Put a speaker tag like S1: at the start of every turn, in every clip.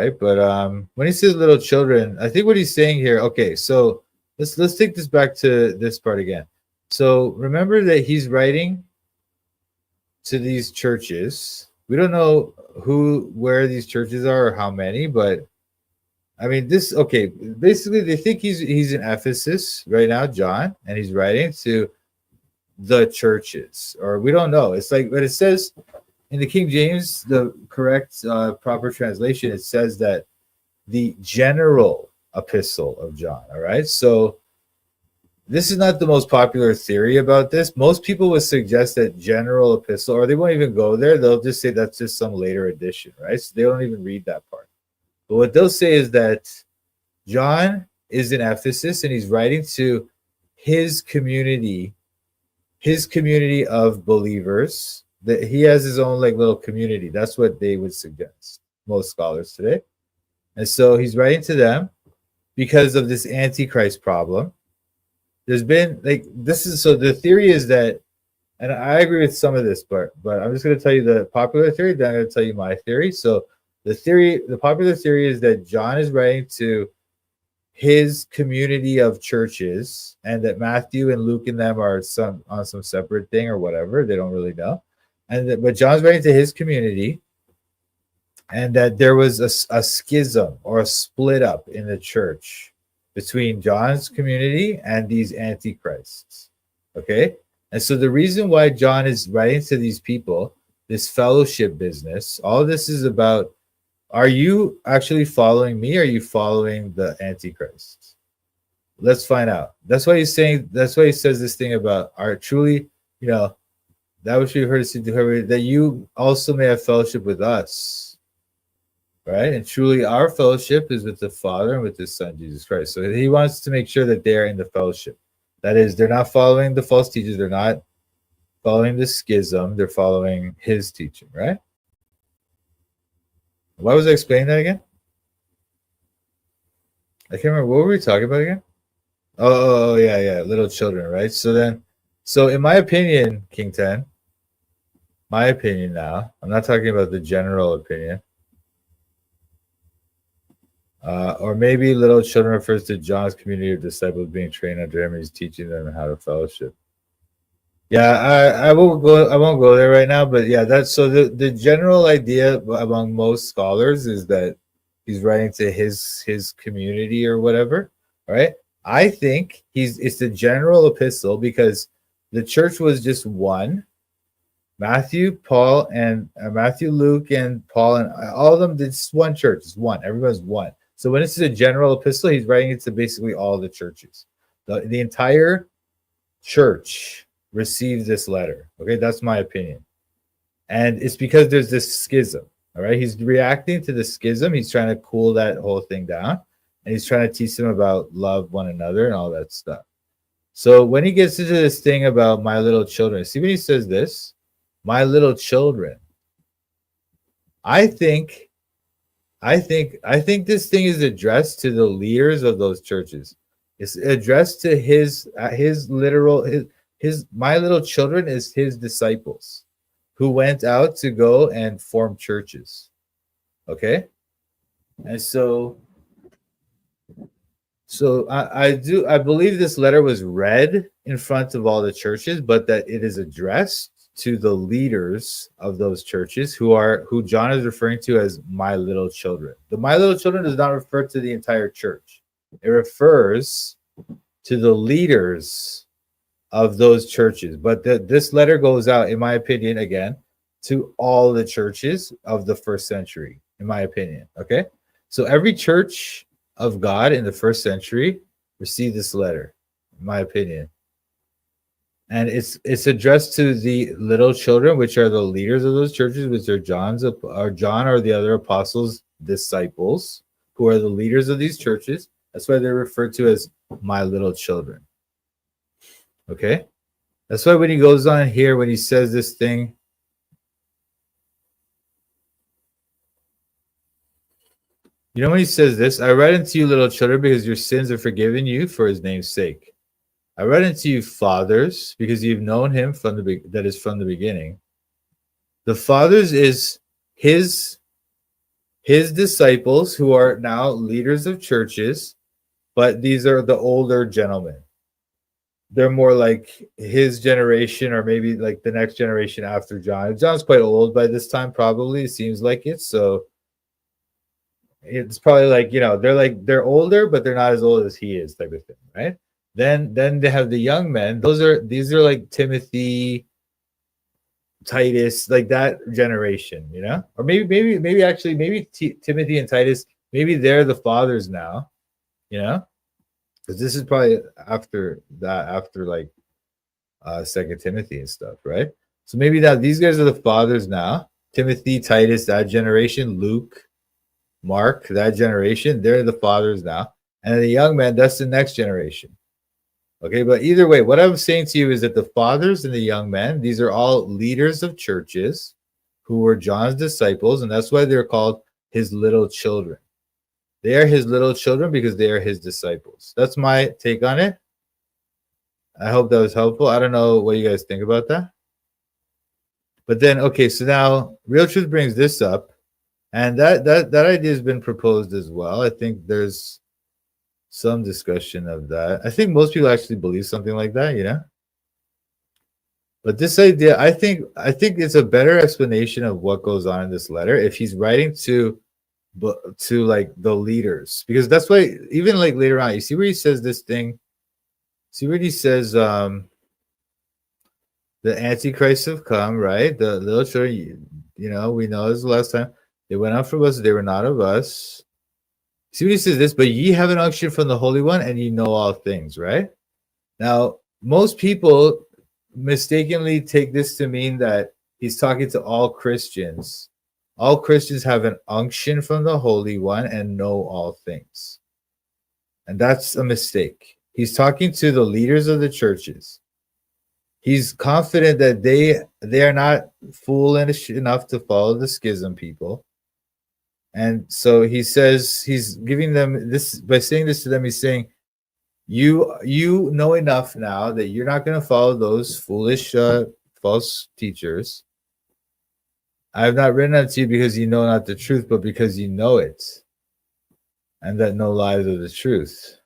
S1: right? But when he says little children, I think what he's saying here. Okay, so let's take this back to this part again. So remember that he's writing to these churches. We don't know where these churches are or how many, but I mean this. Okay, basically they think he's in Ephesus right now, John, and he's writing to the churches, or we don't know. It's like, but it says in the King James, the correct proper translation, it says that the general epistle of John. All right, so this is not the most popular theory about this. Most people would suggest that general epistle, or they won't even go there. They'll just say that's just some later edition, right? So they don't even read that part. But what they'll say is that John is in Ephesus and he's writing to his community of believers. That he has his own like little community. That's what they would suggest, most scholars today. And so he's writing to them because of this Antichrist problem. There's been like this is so the theory is that, and I agree with some of this, but I'm just going to tell you the popular theory, then I'm going to tell you my theory. So the popular theory is that John is writing to his community of churches, and that Matthew and Luke and them are on some separate thing or whatever. They don't really know. But John's writing to his community, and that there was a schism or a split up in the church between John's community and these antichrists. Okay? And so the reason why John is writing to these people, this fellowship business, all this is about, are you actually following me? Or are you following the antichrist? Let's find out. That's why he's saying, that's why he says this thing about are truly, that which we heard us to do, that you also may have fellowship with us. Right? And truly our fellowship is with the Father and with his Son, Jesus Christ. So he wants to make sure that they're in the fellowship. That is, they're not following the false teachers. They're not following the schism. They're following his teaching, right? Why was I explaining that again? I can't remember. What were we talking about again? Oh yeah. Little children, right? So in my opinion, King 10, my opinion now, I'm not talking about the general opinion. Or maybe little children refers to John's community of disciples being trained under him. He's teaching them how to fellowship. Yeah, I won't go there right now, but yeah, that's so the general idea among most scholars is that he's writing to his community or whatever, right? I think it's the general epistle because the church was just one. Matthew, Luke, and Paul, and all of them. It's one church. It's one. Everyone's one. So when this is a general epistle, he's writing it to basically all the churches. The entire church received this letter. Okay, that's my opinion. And it's because there's this schism. All right, he's reacting to the schism. He's trying to cool that whole thing down. And he's trying to teach them about love one another and all that stuff. So when he gets into this thing about my little children, see when he says this, my little children, I think this thing is addressed to the leaders of those churches. It's addressed to his my little children is his disciples who went out to go and form churches. Okay? And so I believe this letter was read in front of all the churches, but that it is addressed to the leaders of those churches who John is referring to as my little children. The my little children does not refer to the entire church. It refers to the leaders of those churches. But this letter goes out, in my opinion, again, to all the churches of the first century, in my opinion. Okay? So every church of God in the first century received this letter, in my opinion. And it's addressed to the little children, which are the leaders of those churches, which are John or the other apostles' disciples, who are the leaders of these churches. That's why they're referred to as my little children. Okay? That's why when he goes on here, when he says this thing, when he says this, I write unto you, little children, because your sins are forgiven you for his name's sake. I write unto you, fathers, because you've known him from the beginning. The fathers is his his disciples who are now leaders of churches, but these are the older gentlemen. They're more like his generation, or maybe like the next generation after John. John's quite old by this time, probably. It seems like it. So it's probably like, they're older, but they're not as old as he is, type of thing, right? Then they have the young men. These are like Timothy, Titus, like that generation, or maybe actually Timothy and Titus, maybe they're the fathers now, because this is probably after like Second Timothy and stuff, right? So maybe that these guys are the fathers now. Timothy, Titus, that generation, Luke, Mark, that generation, they're the fathers now. And the young men, that's the next generation. Okay, but either way, what I'm saying to you is that the fathers and the young men, these are all leaders of churches who were John's disciples, and that's why they're called his little children. They are his little children because they are his disciples. That's my take on it. I hope that was helpful. I don't know what you guys think about that. But then, okay, so now Real Truth brings this up, and that idea has been proposed as well. I think there's some discussion of that. I think most people actually believe something like that, But this idea, I think it's a better explanation of what goes on in this letter if he's writing to like the leaders, because that's why even like later on, you see where he says this thing. See where he says, the Antichrists have come, right? The little children, we know this is the last time. They went out from us, they were not of us. See what he says this, but ye have an unction from the Holy One, and ye know all things, right? Now, most people mistakenly take this to mean that he's talking to all Christians. All Christians have an unction from the Holy One and know all things. And that's a mistake. He's talking to the leaders of the churches. He's confident that they are not foolish enough to follow the schism people. And so he says, he's giving them this, by saying this to them, he's saying, you know enough now that you're not going to follow those foolish false teachers. I have not written unto you because you know not the truth, but because you know it, and that no lies are the truth.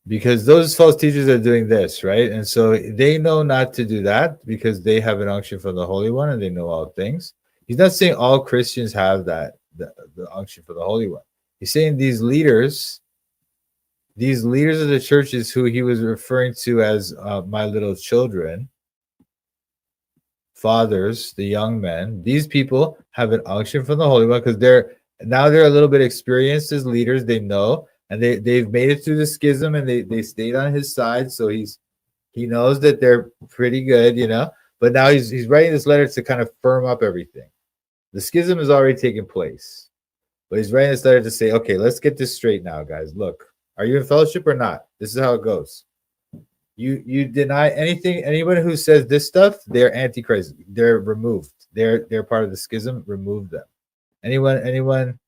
S1: Because those false teachers are doing this, right? And so they know not to do that because they have an unction from the Holy One and they know all things. He's not saying all Christians have that, the unction for the Holy One. He's saying these leaders of the churches who he was referring to as my little children, fathers, the young men, these people have an unction from the Holy One because they're a little bit experienced as leaders. They know, and they've made it through the schism, and they stayed on his side. So he knows that they're pretty good, But now he's writing this letter to kind of firm up everything. The schism has already taken place, but he's writing this letter to say, okay, let's get this straight now, guys. Look, are you in fellowship or not? This is how it goes. You deny anything, anyone who says this stuff, they're antichrist. They're removed. They're part of the schism. Remove them. Anyone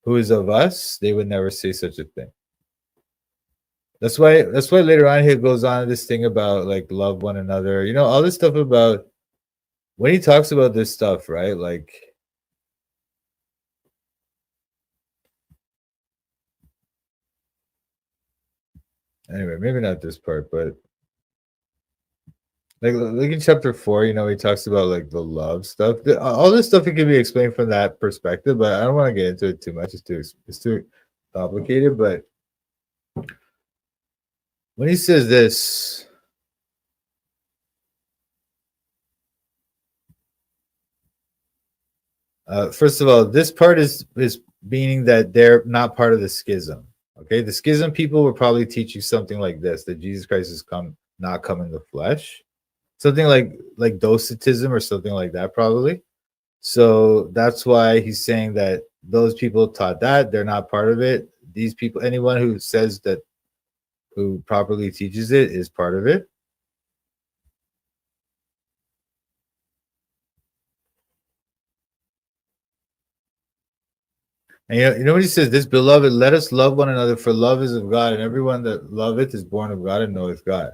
S1: who is of us, they would never say such a thing. That's why later on he goes on this thing about like love one another. All this stuff about when he talks about this stuff, right? Like, anyway, maybe not this part, but like in chapter 4, he talks about like the love stuff. All this stuff, it can be explained from that perspective, but I don't want to get into it too much. It's too complicated. But when he says this, first of all, this part is meaning that they're not part of the schism. Okay, the schism people will probably teach you something like this: that Jesus Christ has not come in the flesh, something like Docetism or something like that, probably. So that's why he's saying that those people taught that they're not part of it. These people, anyone who says that, who properly teaches it, is part of it. And you know what he says? This, beloved, let us love one another, for love is of God, and everyone that loveth is born of God and knoweth God.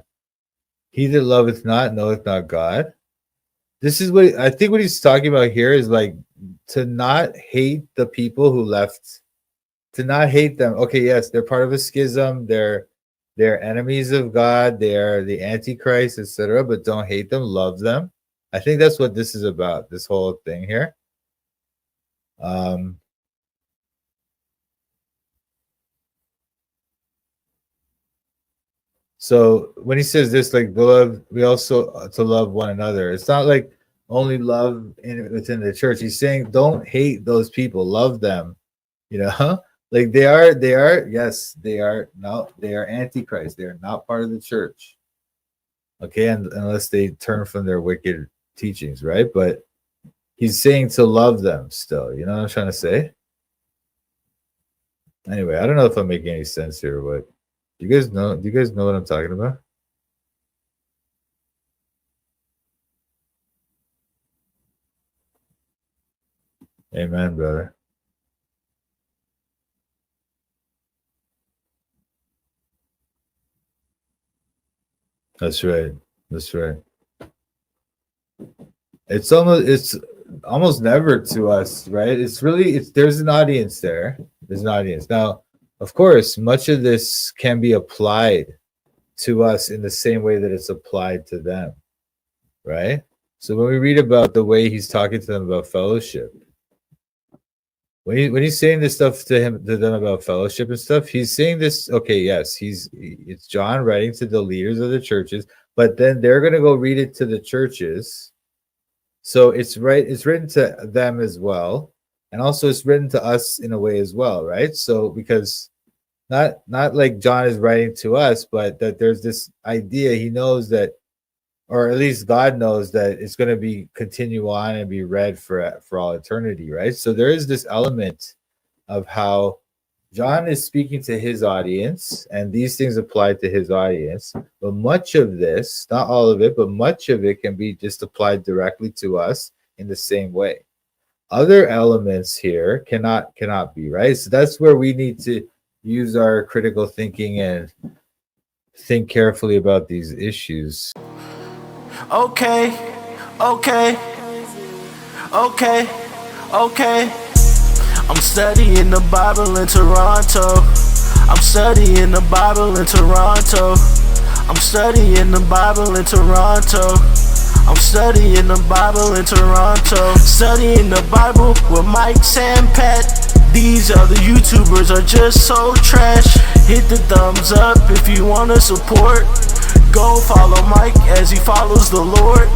S1: He that loveth not knoweth not God, this is what I think what he's talking about here is like to not hate the people who left, to not hate them. Okay, yes, they're part of a schism, they're enemies of God, they are the antichrist, etc., but don't hate them, love them. I think that's what this is about, this whole thing here. So when he says this, like beloved, we also to love one another. It's not like only love within the church. He's saying don't hate those people, love them. You know, like they are, yes, they are. No, they are antichrist. They are not part of the church. Okay, and unless they turn from their wicked teachings, right? But he's saying to love them still. You know what I'm trying to say? Anyway, I don't know if I'm making any sense here, but do you guys know? Do you guys know what I'm talking about? Amen, brother. That's right. That's right. It's almost never to us, right? It's really it's there's an audience there. There's an audience. Now, of course, much of this can be applied to us in the same way that it's applied to them, right? So when we read about the way he's talking to them about fellowship, when he's saying this stuff to them about fellowship and stuff, he's saying this. Okay, yes, it's John writing to the leaders of the churches, but then they're gonna go read it to the churches. So it's written to them as well, and also it's written to us in a way as well, right? So because not like John is writing to us, but that there's this idea he knows that, or at least God knows that it's going to be continue on and be read for all eternity, right? So there is this element of how John is speaking to his audience, and these things apply to his audience. But much of this, not all of it, but much of it can be just applied directly to us in the same way. Other elements here cannot be, right? So that's where we need to use our critical thinking and think carefully about these issues.
S2: Okay, okay, okay, okay. I'm studying the Bible in Toronto. I'm studying the Bible in Toronto. I'm studying the Bible in Toronto. I'm studying the Bible in Toronto. Studying the Bible with Mike Sampat. These other YouTubers are just so trash. Hit the thumbs up if you want to support. Go follow Mike as he follows the Lord.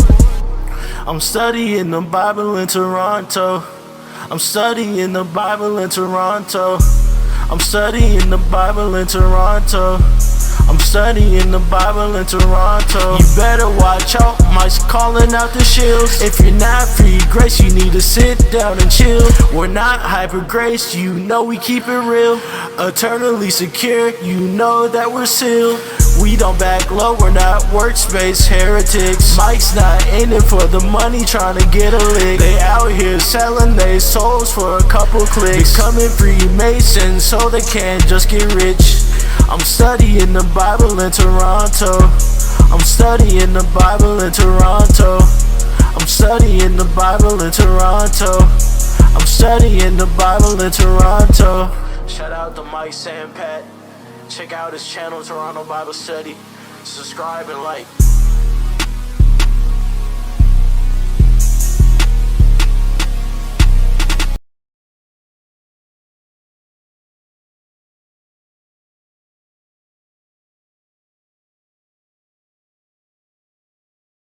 S2: I'm studying the Bible in Toronto. I'm studying the Bible in Toronto. I'm studying the Bible in Toronto. I'm studying the Bible in Toronto. You better watch out, Mike's calling out the shills. If you're not free grace, you need to sit down and chill. We're not hyper grace, you know we keep it real. Eternally secure, you know that we're sealed. We don't back low, we're not workspace heretics. Mike's not in it for the money, trying to get a lick. They out here selling their souls for a couple clicks. Becoming Freemasons so they can't just get rich. I'm studying the Bible in Toronto. I'm studying the Bible in Toronto. I'm studying the Bible in Toronto. I'm studying the Bible in Toronto. Shout out to Mike Sampat. Check out his channel, Toronto Bible Study. Subscribe and like.